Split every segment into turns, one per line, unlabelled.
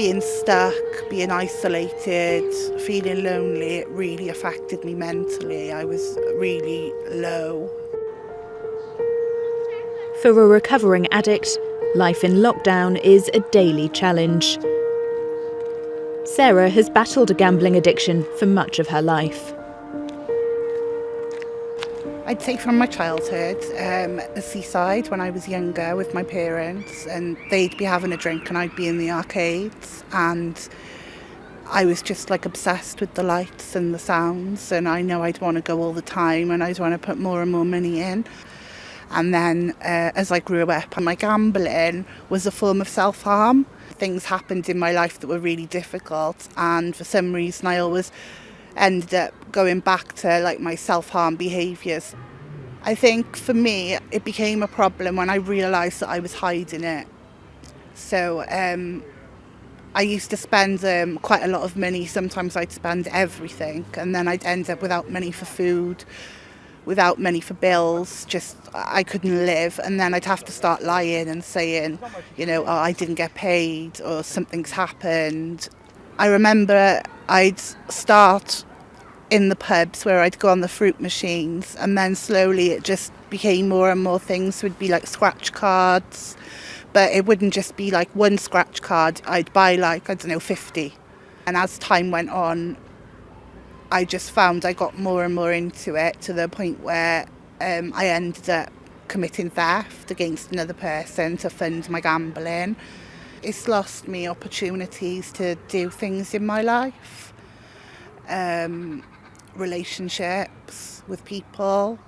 being stuck, being isolated, feeling lonely, it really affected me mentally. I was really low.
For a recovering addict, life in lockdown is a daily challenge. Sarah has battled a gambling addiction for much of her life.
I'd say from my childhood, the seaside when I was younger with my parents, and they'd be having a drink and I'd be in the arcades, and I was just like obsessed with the lights and the sounds, and I know I'd want to go all the time and I'd want to put more and more money in. And then as I grew up, my gambling was a form of self-harm. Things happened in my life that were really difficult, and for some reason I always ended up going back to like my self-harm behaviours. I think for me it became a problem when I realised that I was hiding it. So I used to spend quite a lot of money. Sometimes I'd spend everything, and then I'd end up without money for food, without money for bills, just I couldn't live. And then I'd have to start lying and saying, oh, I didn't get paid or something's happened. I remember I'd start in the pubs where I'd go on the fruit machines, and then slowly it just became more and more things. It would be like scratch cards, but it wouldn't just be like one scratch card. I'd buy 50. And as time went on, I just found I got more and more into it, to the point where I ended up committing theft against another person to fund my gambling. It's lost me opportunities to do things in my life, relationships with people,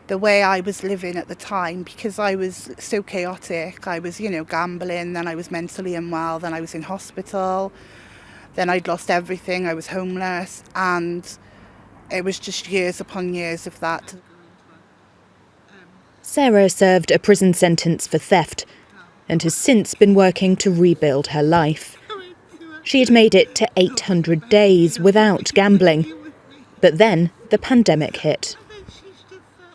the way I was living at the time, because I was so chaotic. I was, gambling, then I was mentally unwell, then I was in hospital, then I'd lost everything, I was homeless, and it was just years upon years of that.
Sarah served a prison sentence for theft and has since been working to rebuild her life. She had made it to 800 days without gambling, but then the pandemic hit.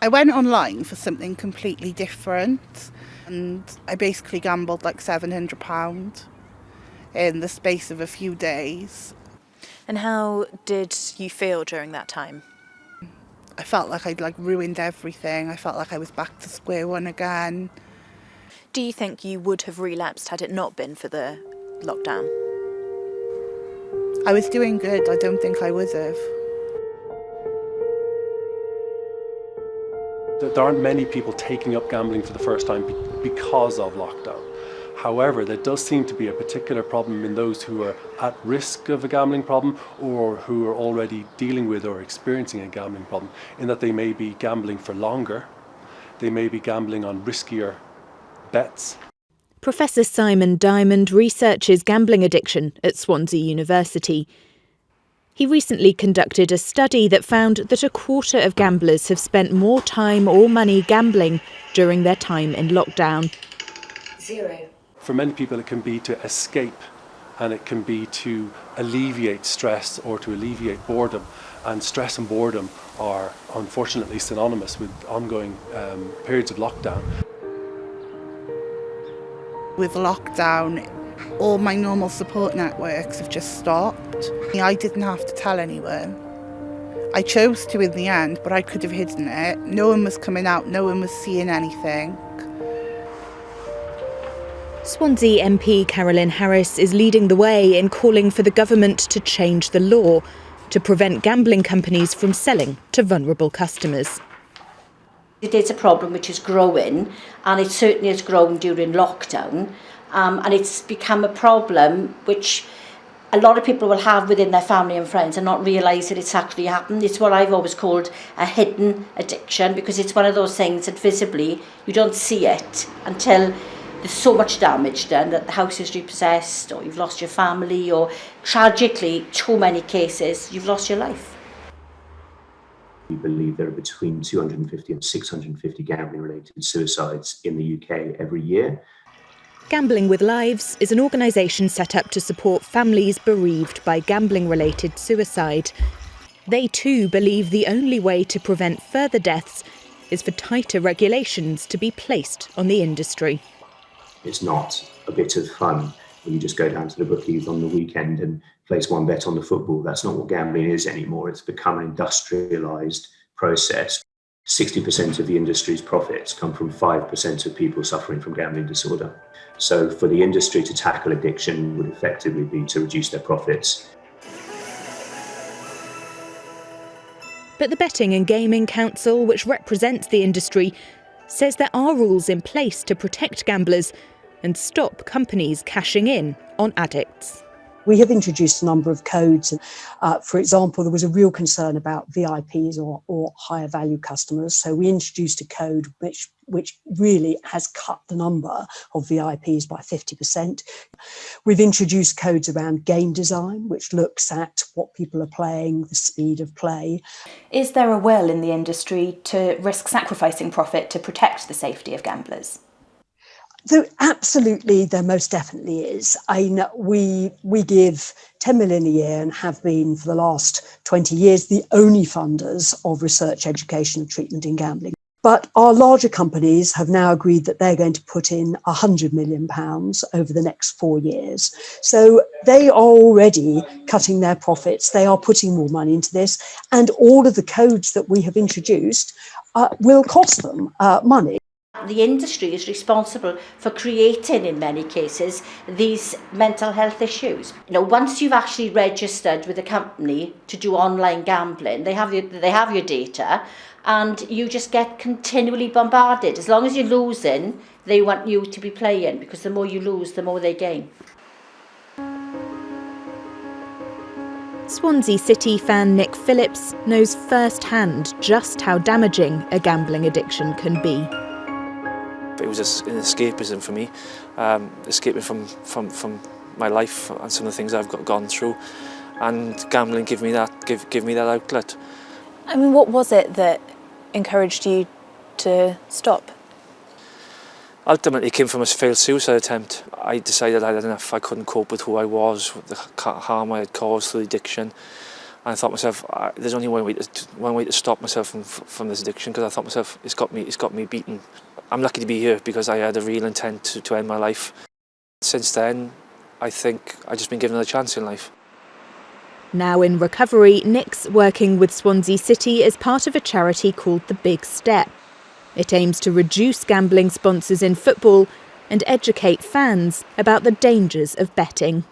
I went online for something completely different, and I basically gambled like £700 in the space of a few days.
And how did you feel during that time?
I felt like I'd ruined everything. I felt like I was back to square one again.
Do you think you would have relapsed had it not been for the lockdown?
I was doing good. I don't think I would have.
There aren't many people taking up gambling for the first time because of lockdown. However, there does seem to be a particular problem in those who are at risk of a gambling problem, or who are already dealing with or experiencing a gambling problem, in that they may be gambling for longer, they may be gambling on riskier bets.
Professor Simon Diamond researches gambling addiction at Swansea University. He recently conducted a study that found that a quarter of gamblers have spent more time or money gambling during their time in lockdown.
0.
For many people it can be to escape, and it can be to alleviate stress or to alleviate boredom. And stress and boredom are unfortunately synonymous with ongoing periods of lockdown.
With lockdown, all my normal support networks have just stopped. I didn't have to tell anyone. I chose to in the end, but I could have hidden it. No one was coming out, no one was seeing anything.
Swansea MP Carolyn Harris is leading the way in calling for the government to change the law to prevent gambling companies from selling to vulnerable customers.
It is a problem which is growing, and it certainly has grown during lockdown, and it's become a problem which a lot of people will have within their family and friends and not realise that it's actually happened. It's what I've always called a hidden addiction, because it's one of those things that visibly you don't see it until there's so much damage done, that the house is repossessed, or you've lost your family, or tragically, too many cases, you've lost your life.
We believe there are between 250 and 650 gambling-related suicides in the UK every year.
Gambling with Lives is an organisation set up to support families bereaved by gambling-related suicide. They too believe the only way to prevent further deaths is for tighter regulations to be placed on the industry.
It's not a bit of fun or you just go down to the bookies on the weekend and place one bet on the football. That's not what gambling is anymore. It's become an industrialised process. 60% of the industry's profits come from 5% of people suffering from gambling disorder. So for the industry to tackle addiction would effectively be to reduce their profits.
But the Betting and Gaming Council, which represents the industry, says there are rules in place to protect gamblers and stop companies cashing in on addicts.
We have introduced a number of codes. For example, there was a real concern about VIPs or higher value customers. So we introduced a code which really has cut the number of VIPs by 50%. We've introduced codes around game design, which looks at what people are playing, the speed of play.
Is there a will in the industry to risk sacrificing profit to protect the safety of gamblers?
Absolutely, there most definitely is. We give 10 million a year and have been for the last 20 years the only funders of research, education and treatment in gambling. But our larger companies have now agreed that they're going to put in £100 million over the next 4 years. So they are already cutting their profits. They are putting more money into this. And all of the codes that we have introduced will cost them money.
The industry is responsible for creating, in many cases, these mental health issues. Once you've actually registered with a company to do online gambling, they have your data, and you just get continually bombarded. As long as you're losing, they want you to be playing, because the more you lose, the more they gain.
Swansea City fan Nick Phillips knows firsthand just how damaging a gambling addiction can be.
It was an escapism for me, escaping from my life and some of the things I've gone through, and gambling gave me that outlet.
I mean, what was it that encouraged you to stop?
Ultimately, it came from a failed suicide attempt. I decided I had enough. I couldn't cope with who I was, with the harm I had caused through addiction. And I thought myself, there's only one way to stop myself from this addiction, because I thought myself, it's got me beaten. I'm lucky to be here because I had a real intent to end my life. Since then, I think I've just been given another chance in life.
Now in recovery, Nick's working with Swansea City as part of a charity called The Big Step. It aims to reduce gambling sponsors in football and educate fans about the dangers of betting.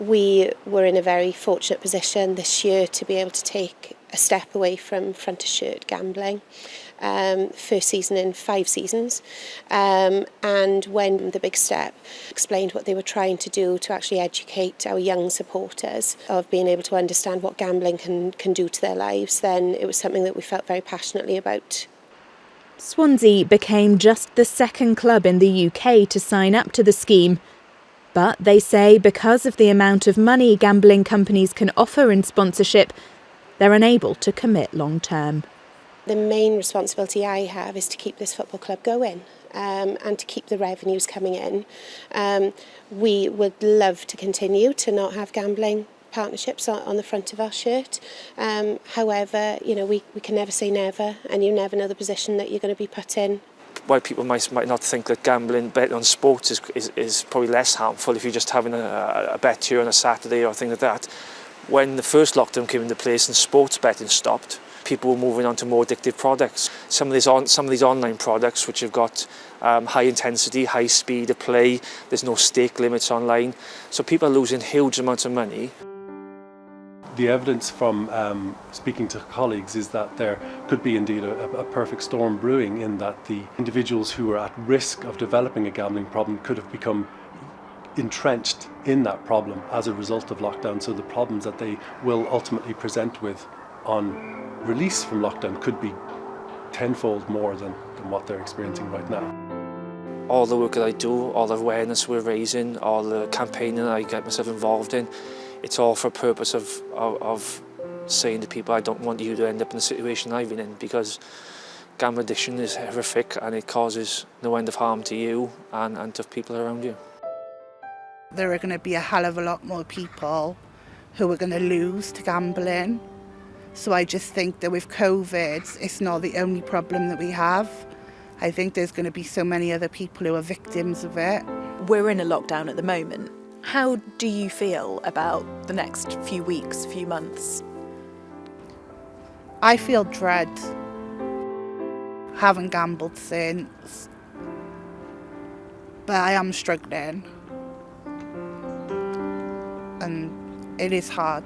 We were in a very fortunate position this year to be able to take a step away from front-of-shirt gambling. First season in 5 seasons, and when The Big Step explained what they were trying to do to actually educate our young supporters of being able to understand what gambling can do to their lives, then it was something that we felt very passionately about.
Swansea became just the second club in the UK to sign up to the scheme. But they say because of the amount of money gambling companies can offer in sponsorship, they're unable to commit long term.
The main responsibility I have is to keep this football club going and to keep the revenues coming in. We would love to continue to not have gambling partnerships on the front of our shirt. However, we can never say never, and you never know the position that you're going to be put in.
While people might not think that gambling, betting on sports is probably less harmful if you're just having a bet here on a Saturday or thing like that. When the first lockdown came into place and sports betting stopped, people were moving on to more addictive products. Some of these online products which have got high intensity, high speed of play, there's no stake limits online, so people are losing huge amounts of money.
The evidence from speaking to colleagues is that there could be indeed a perfect storm brewing, in that the individuals who are at risk of developing a gambling problem could have become entrenched in that problem as a result of lockdown. So the problems that they will ultimately present with on release from lockdown could be tenfold more than what they're experiencing right now.
All the work that I do, all the awareness we're raising, all the campaigning that I get myself involved in, it's all for a purpose of saying to people, I don't want you to end up in the situation I've been in, because gambling addiction is horrific and it causes no end of harm to you and to people around you.
There are going to be a hell of a lot more people who are going to lose to gambling. So I just think that with COVID, it's not the only problem that we have. I think there's going to be so many other people who are victims of it.
We're in a lockdown at the moment. How do you feel about the next few weeks, few months?
I feel dread. Haven't gambled since, but I am struggling, and it is hard.